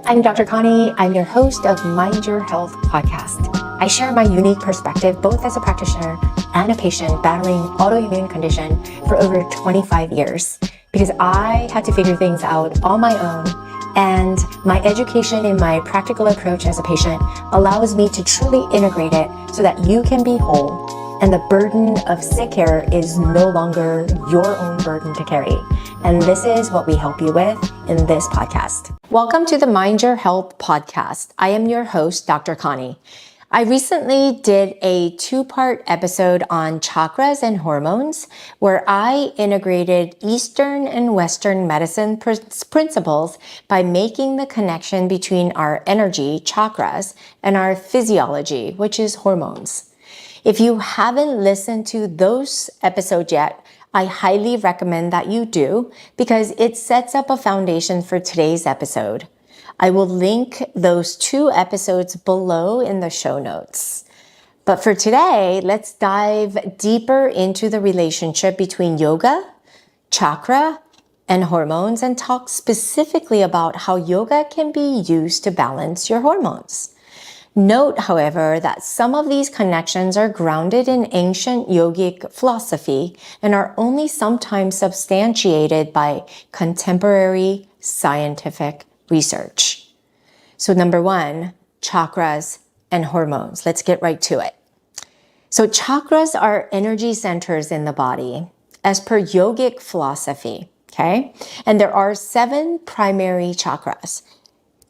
I'm Dr. Connie. I'm your host of Mind Your Health podcast. I share my unique perspective both as a practitioner and a patient battling autoimmune condition for over 25 years because I had to figure things out on my own, and my education and my practical approach as a patient allows me to truly integrate it so that you can be whole and the burden of sick care is no longer your own burden to carry. And this is what we help you with in this podcast. Welcome to the Mind Your Health podcast. I am your host, Dr. Connie. I recently did a 2-part episode on chakras and hormones where I integrated Eastern and Western medicine principles by making the connection between our energy, chakras, and our physiology, which is hormones. If you haven't listened to those episodes yet, I highly recommend that you do because it sets up a foundation for today's episode. I will link those 2 episodes below in the show notes. But for today, let's dive deeper into the relationship between yoga, chakra, and hormones and talk specifically about how yoga can be used to balance your hormones. Note, however, that some of these connections are grounded in ancient yogic philosophy and are only sometimes substantiated by contemporary scientific research. So number 1, chakras and hormones. Let's get right to it. So chakras are energy centers in the body as per yogic philosophy, okay? And there are 7 primary chakras,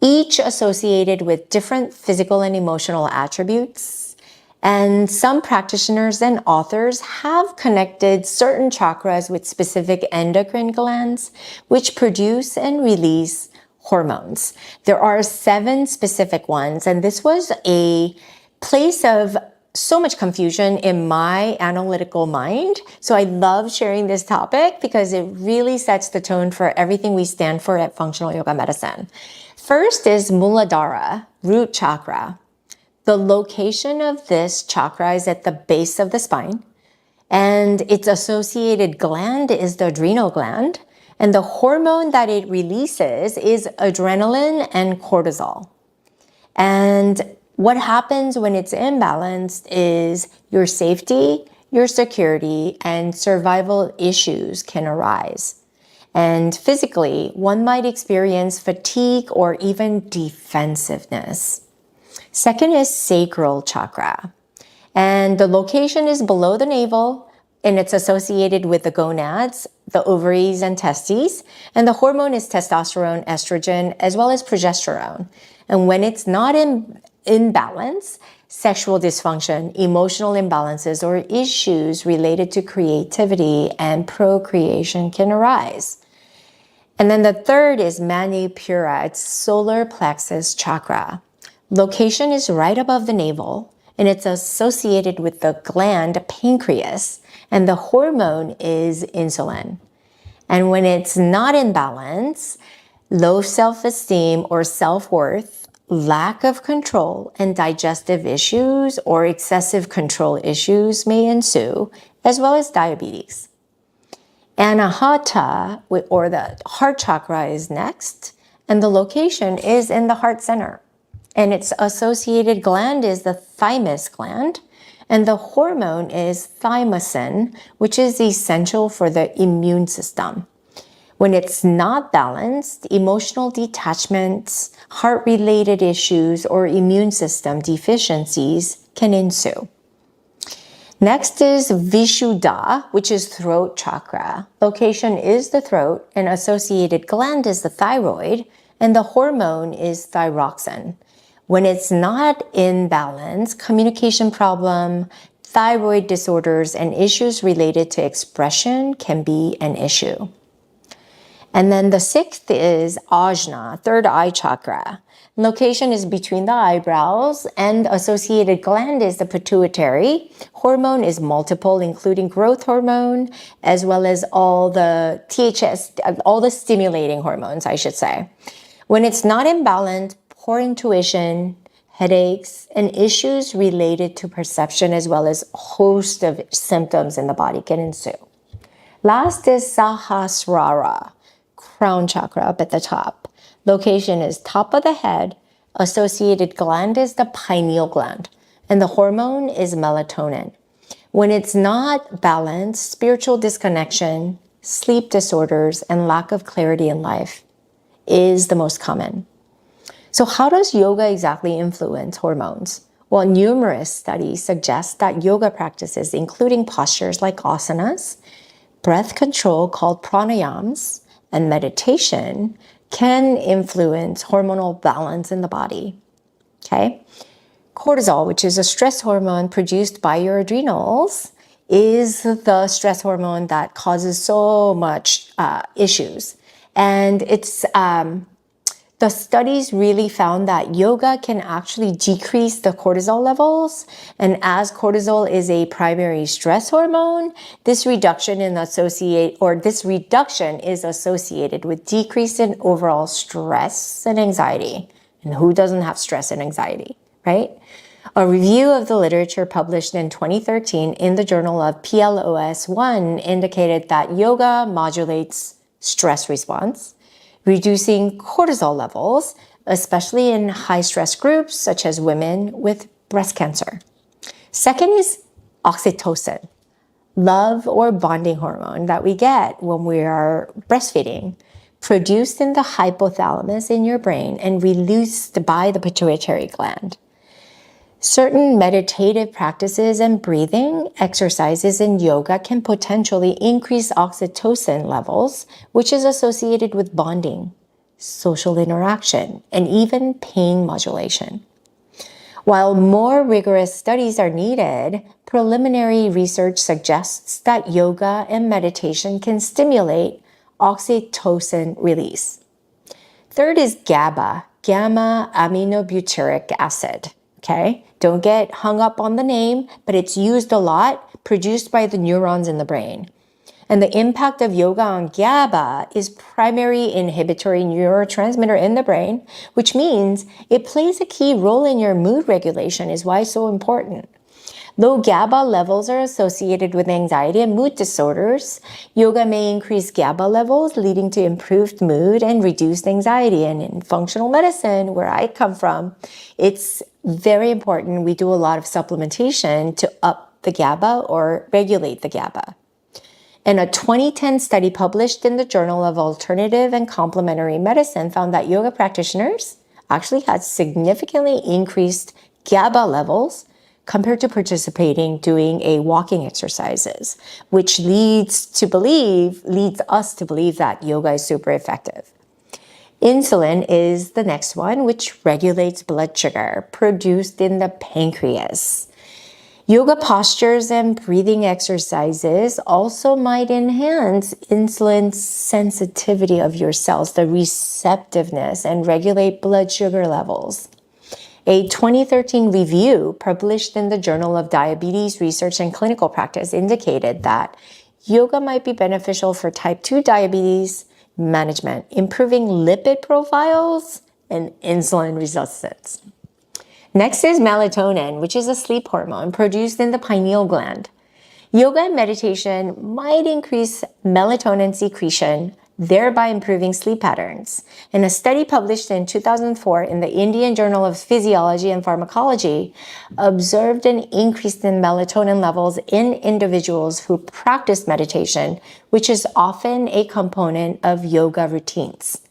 each associated with different physical and emotional attributes. And some practitioners and authors have connected certain chakras with specific endocrine glands, which produce and release hormones. There are 7 specific ones, and this was a place of so much confusion in my analytical mind. So I love sharing this topic because it really sets the tone for everything we stand for at functional yoga medicine. First is Muladhara, root chakra. The location of this chakra is at the base of the spine, and its associated gland is the adrenal gland, and the hormone that it releases is adrenaline and cortisol. And what happens when it's imbalanced is your safety, your security, and survival issues can arise. And physically, one might experience fatigue or even defensiveness. Second is sacral chakra. And the location is below the navel, and it's associated with the gonads, the ovaries and testes. And the hormone is testosterone, estrogen, as well as progesterone. And when it's not in balance, sexual dysfunction, emotional imbalances, or issues related to creativity and procreation can arise. And then the third is Manipura, it's solar plexus chakra. Location is right above the navel, and it's associated with the gland pancreas, and the hormone is insulin. And when it's not in balance, low self-esteem or self-worth, lack of control, and digestive issues or excessive control issues may ensue, as well as diabetes. Anahata, or the heart chakra, is next, and the location is in the heart center. And its associated gland is the thymus gland, and the hormone is thymosin, which is essential for the immune system. When it's not balanced, emotional detachments, heart-related issues, or immune system deficiencies can ensue. Next is Vishuddha, which is throat chakra. Location is the throat, and associated gland is the thyroid, and the hormone is thyroxine. When it's not in balance, communication problem, thyroid disorders, and issues related to expression can be an issue. And then the 6th is Ajna, third eye chakra. Location is between the eyebrows, and associated gland is the pituitary. Hormone is multiple, including growth hormone, as well as all the THS, all the stimulating hormones, I should say. When it's not in balance, poor intuition, headaches, and issues related to perception, as well as a host of symptoms in the body can ensue. Last is Sahasrara, crown chakra up at the top. Location is top of the head. Associated gland is the pineal gland. And the hormone is melatonin. When it's not balanced, spiritual disconnection, sleep disorders, and lack of clarity in life is the most common. So how does yoga exactly influence hormones? Well, numerous studies suggest that yoga practices, including postures like asanas, breath control called pranayams, and meditation can influence hormonal balance in the body. Okay? Cortisol, which is a stress hormone produced by your adrenals, is the stress hormone that causes so much issues. And it's the studies really found that yoga can actually decrease the cortisol levels. And as cortisol is a primary stress hormone, this reduction is associated with decrease in overall stress and anxiety. And who doesn't have stress and anxiety, right? A review of the literature published in 2013 in the journal of PLOS One indicated that yoga modulates stress response, reducing cortisol levels, especially in high-stress groups such as women with breast cancer. Second is oxytocin, love or bonding hormone that we get when we are breastfeeding, produced in the hypothalamus in your brain and released by the pituitary gland. Certain meditative practices and breathing exercises in yoga can potentially increase oxytocin levels, which is associated with bonding, social interaction, and even pain modulation. While more rigorous studies are needed, preliminary research suggests that yoga and meditation can stimulate oxytocin release. Third is GABA, gamma aminobutyric acid. Okay, don't get hung up on the name, but it's used a lot, produced by the neurons in the brain. And the impact of yoga on GABA is primary inhibitory neurotransmitter in the brain, which means it plays a key role in your mood regulation, is why it's so important. Though GABA levels are associated with anxiety and mood disorders, yoga may increase GABA levels, leading to improved mood and reduced anxiety. And in functional medicine, where I come from, it's very important. We do a lot of supplementation to up the GABA or regulate the GABA. And a 2010 study published in the Journal of Alternative and Complementary Medicine found that yoga practitioners actually had significantly increased GABA levels compared to participating doing a walking exercises, which leads us to believe that yoga is super effective. Insulin is the next one, which regulates blood sugar produced in the pancreas. Yoga postures and breathing exercises also might enhance insulin sensitivity of your cells, the receptiveness, and regulate blood sugar levels. A 2013 review published in the Journal of Diabetes Research and Clinical Practice indicated that yoga might be beneficial for type 2 diabetes management, improving lipid profiles and insulin resistance. Next is melatonin, which is a sleep hormone produced in the pineal gland. Yoga and meditation might increase melatonin secretion, thereby improving sleep patterns. And a study published in 2004 in the Indian Journal of Physiology and Pharmacology observed an increase in melatonin levels in individuals who practice meditation, which is often a component of yoga routines.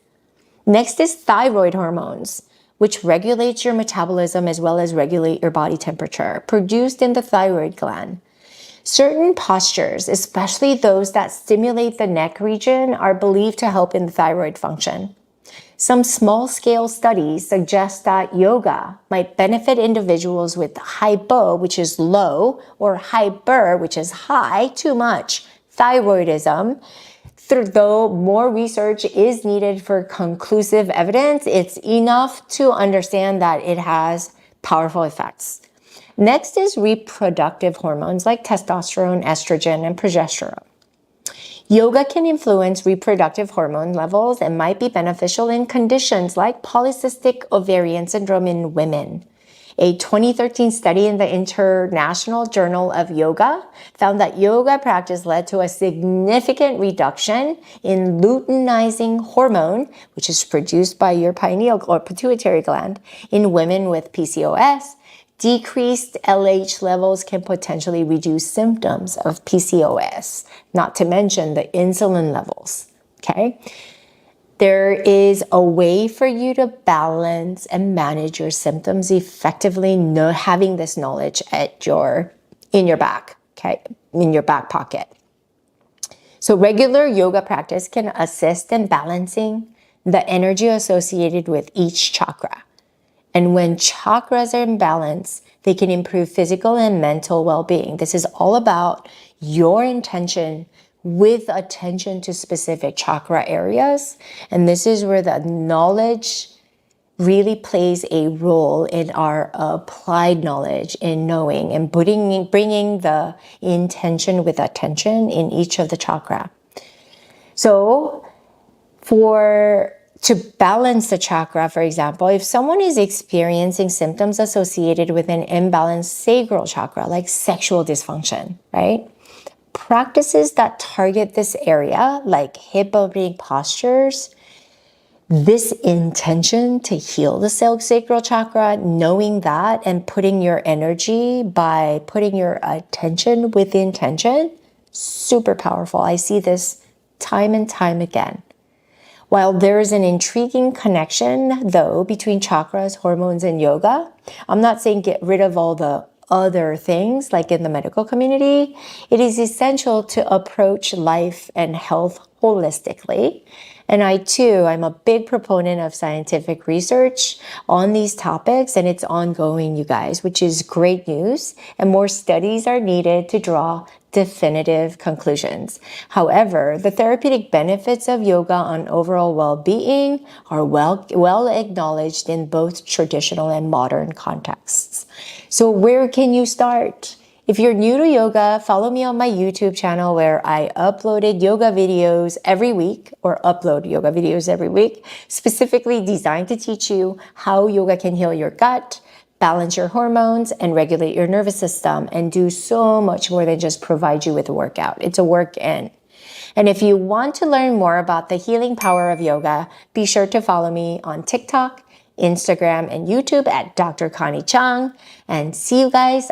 Next is thyroid hormones, which regulates your metabolism as well as regulate your body temperature, produced in the thyroid gland. Certain postures, especially those that stimulate the neck region, are believed to help in the thyroid function. Some small-scale studies suggest that yoga might benefit individuals with hypo, which is low, or hyper, which is high, too much, thyroidism. Though more research is needed for conclusive evidence, it's enough to understand that it has powerful effects. Next is reproductive hormones like testosterone, estrogen, and progesterone. Yoga can influence reproductive hormone levels and might be beneficial in conditions like polycystic ovarian syndrome in women. A 2013 study in the International Journal of Yoga found that yoga practice led to a significant reduction in luteinizing hormone, which is produced by your pineal or pituitary gland, in women with PCOS. Decreased LH levels can potentially reduce symptoms of PCOS, not to mention the insulin levels, okay? There is a way for you to balance and manage your symptoms effectively, having this knowledge in your back, okay, in your back pocket. So regular yoga practice can assist in balancing the energy associated with each chakra. And when chakras are in balance, they can improve physical and mental well-being. This is all about your intention with attention to specific chakra areas. And this is where the knowledge really plays a role in our applied knowledge in knowing and bringing the intention with attention in each of the chakra. So to balance the chakra, for example, if someone is experiencing symptoms associated with an imbalanced sacral chakra, like sexual dysfunction, right? Practices that target this area, like hip opening postures, this intention to heal the sacral chakra, knowing that and putting your energy by putting your attention with intention, super powerful. I see this time and time again. While there is an intriguing connection, though, between chakras, hormones, and yoga, I'm not saying get rid of all the other things like in the medical community. It is essential to approach life and health holistically. And I'm a big proponent of scientific research on these topics, and it's ongoing, you guys, which is great news. And more studies are needed to draw definitive conclusions. However, the therapeutic benefits of yoga on overall well-being are well acknowledged in both traditional and modern contexts. So where can you start? If you're new to yoga, follow me on my YouTube channel where I upload yoga videos every week, specifically designed to teach you how yoga can heal your gut, balance your hormones, and regulate your nervous system, and do so much more than just provide you with a workout. It's a work in. And if you want to learn more about the healing power of yoga, be sure to follow me on TikTok, Instagram, and YouTube at Dr. Connie Chang. And see you guys